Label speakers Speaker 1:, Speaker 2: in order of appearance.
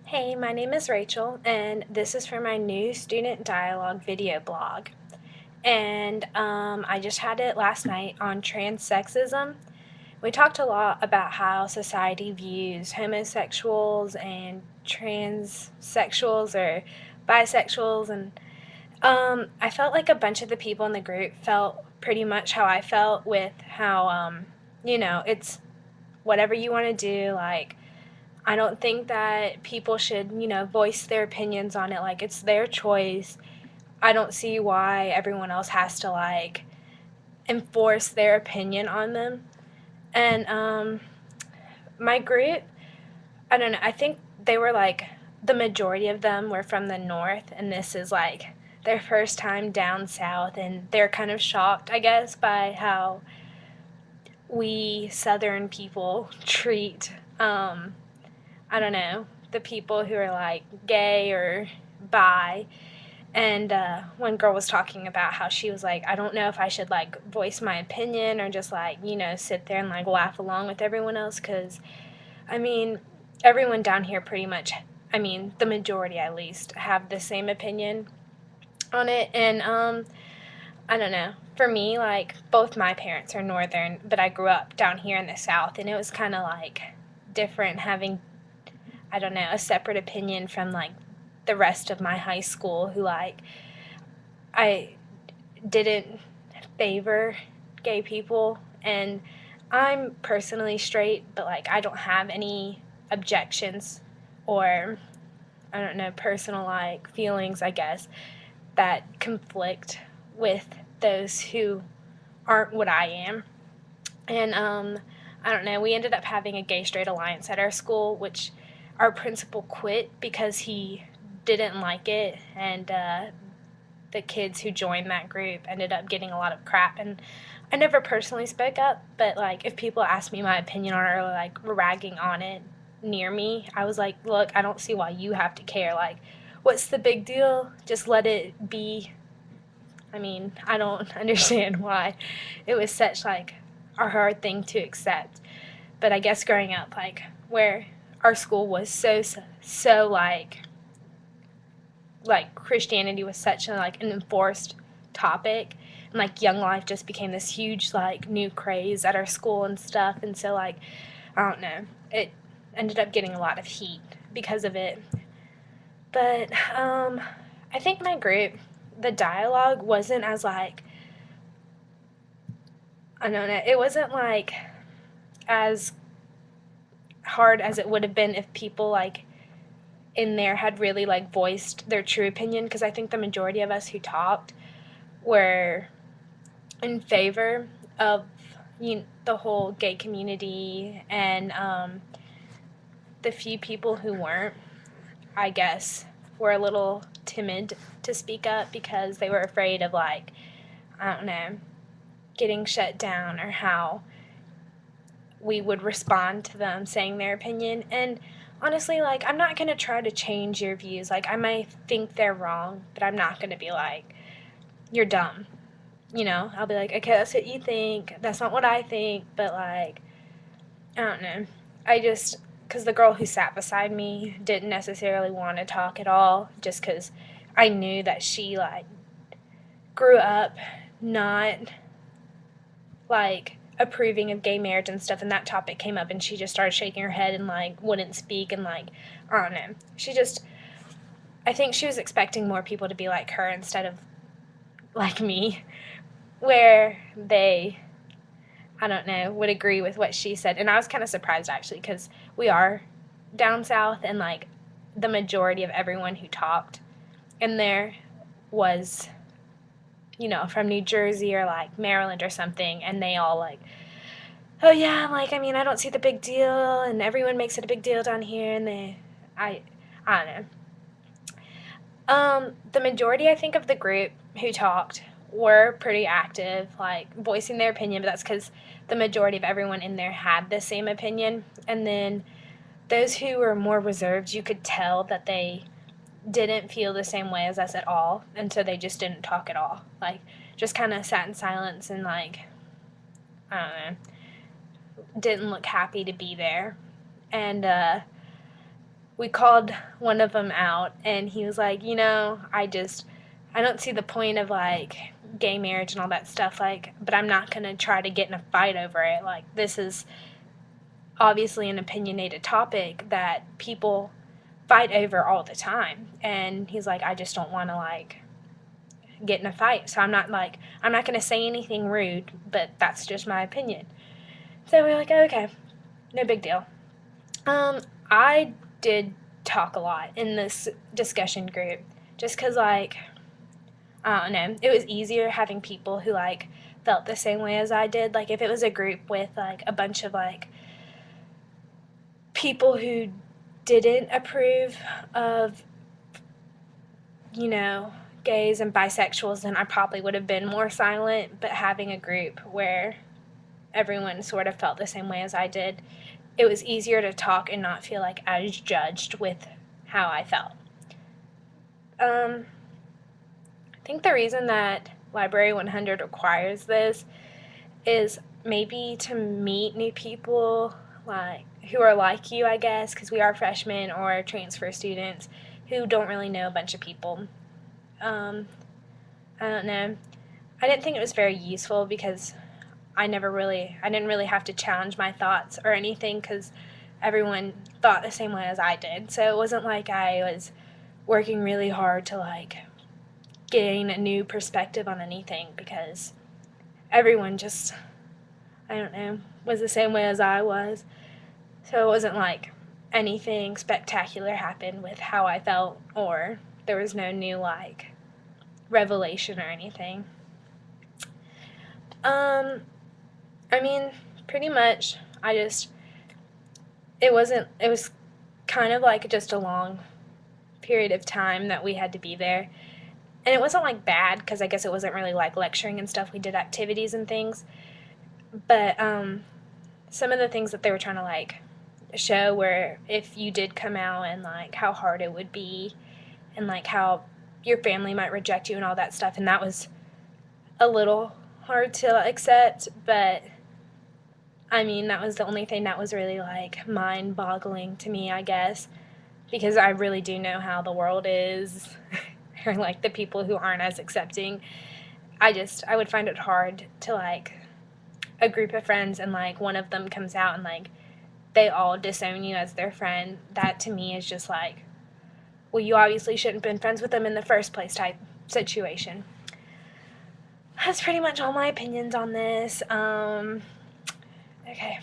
Speaker 1: Hey, my name is Rachel, and this is for my new student dialogue video blog. And I just had it last night on trans-sexism. We talked a lot about how society views homosexuals and transsexuals or bisexuals, and I felt like a bunch of the people in the group felt pretty much how I felt with how, it's whatever you want to do, like, I don't think that people should, voice their opinions on it. Like, it's their choice. I don't see why everyone else has to, like, enforce their opinion on them. And my group, I don't know, I think they were like, the majority of them were from the north, and this is like their first time down south, and they're kind of shocked, I guess, by how we southern people treat I don't know, the people who are like gay or bi. And one girl was talking about how she was like, I don't know if I should like voice my opinion or just like, sit there and like laugh along with everyone else. Cause I mean, everyone down here pretty much, the majority at least, have the same opinion on it. And I don't know. For me, like, both my parents are northern, but I grew up down here in the south, and it was kind of like different having, I don't know, a separate opinion from like the rest of my high school who like I didn't favor gay people, and I'm personally straight, but like I don't have any objections or I don't know, personal like feelings, I guess, that conflict with those who aren't what I am. And I don't know, we ended up having a gay straight alliance at our school, which our principal quit because he didn't like it, and the kids who joined that group ended up getting a lot of crap. And I never personally spoke up, but like if people asked me my opinion on it or like were ragging on it near me, I was like, look, I don't see why you have to care. Like, what's the big deal? Just let it be. I don't understand why it was such like a hard thing to accept. But I guess growing up, like where our school was so like Christianity was such a like an enforced topic, and like young life just became this huge like new craze at our school and stuff. And so like I don't know, it ended up getting a lot of heat because of it. But I think my group, the dialogue wasn't as like, I don't know, it wasn't like as hard as it would have been if people like in there had really like voiced their true opinion, because I think the majority of us who talked were in favor of the whole gay community, and the few people who weren't, I guess, were a little timid to speak up because they were afraid of like, I don't know, getting shut down or how we would respond to them saying their opinion. And honestly, like, I'm not going to try to change your views. Like, I might think they're wrong, but I'm not going to be like, you're dumb. I'll be like, okay, that's what you think. That's not what I think. But, like, I don't know. I just, because the girl who sat beside me didn't necessarily want to talk at all, just because I knew that she, like, grew up not, like, approving of gay marriage and stuff, and that topic came up, and she just started shaking her head and, like, wouldn't speak, and, like, I don't know. I think she was expecting more people to be like her instead of like me, where they, I don't know, would agree with what she said. And I was kind of surprised actually, because we are down south, and like the majority of everyone who talked in there was, from New Jersey or like Maryland or something, and they all like, oh yeah, like I don't see the big deal, and everyone makes it a big deal down here, and I, I don't know. The majority, I think, of the group who talked were pretty active, like voicing their opinion, but that's because the majority of everyone in there had the same opinion. And then those who were more reserved, you could tell that they didn't feel the same way as us at all, and so they just didn't talk at all. Like, just kind of sat in silence and, like, I don't know, didn't look happy to be there. And we called one of them out, and he was like, I don't see the point of like gay marriage and all that stuff, like, but I'm not gonna try to get in a fight over it. Like, this is obviously an opinionated topic that people fight over all the time. And he's like, I just don't want to like get in a fight, so I'm not gonna say anything rude, but that's just my opinion. So we're like, okay, no big deal. I did talk a lot in this discussion group, just because, like, I don't know, it was easier having people who, like, felt the same way as I did. Like, if it was a group with, like, a bunch of, like, people who didn't approve of, gays and bisexuals, then I probably would have been more silent. But having a group where everyone sort of felt the same way as I did, it was easier to talk and not feel like I was judged with how I felt. I think the reason that Library 100 requires this is maybe to meet new people, like, who are like you, I guess, because we are freshmen or transfer students who don't really know a bunch of people. I don't know. I didn't think it was very useful because I didn't really have to challenge my thoughts or anything, because everyone thought the same way as I did. So it wasn't like I was working really hard to like gain a new perspective on anything, because everyone just, I don't know, was the same way as I was. So it wasn't like anything spectacular happened with how I felt, or there was no new like revelation or anything. I mean, pretty much it was kind of like just a long period of time that we had to be there. And it wasn't like bad, because I guess it wasn't really like lecturing and stuff. We did activities and things. But some of the things that they were trying to like show were if you did come out, and like how hard it would be, and like how your family might reject you and all that stuff. And that was a little hard to accept, but I mean, that was the only thing that was really like mind-boggling to me, I guess, because I really do know how the world is, or like the people who aren't as accepting. I would find it hard to like a group of friends, and like one of them comes out and like they all disown you as their friend. That to me is just like, well, you obviously shouldn't have been friends with them in the first place type situation. That's pretty much all my opinions on this. Okay.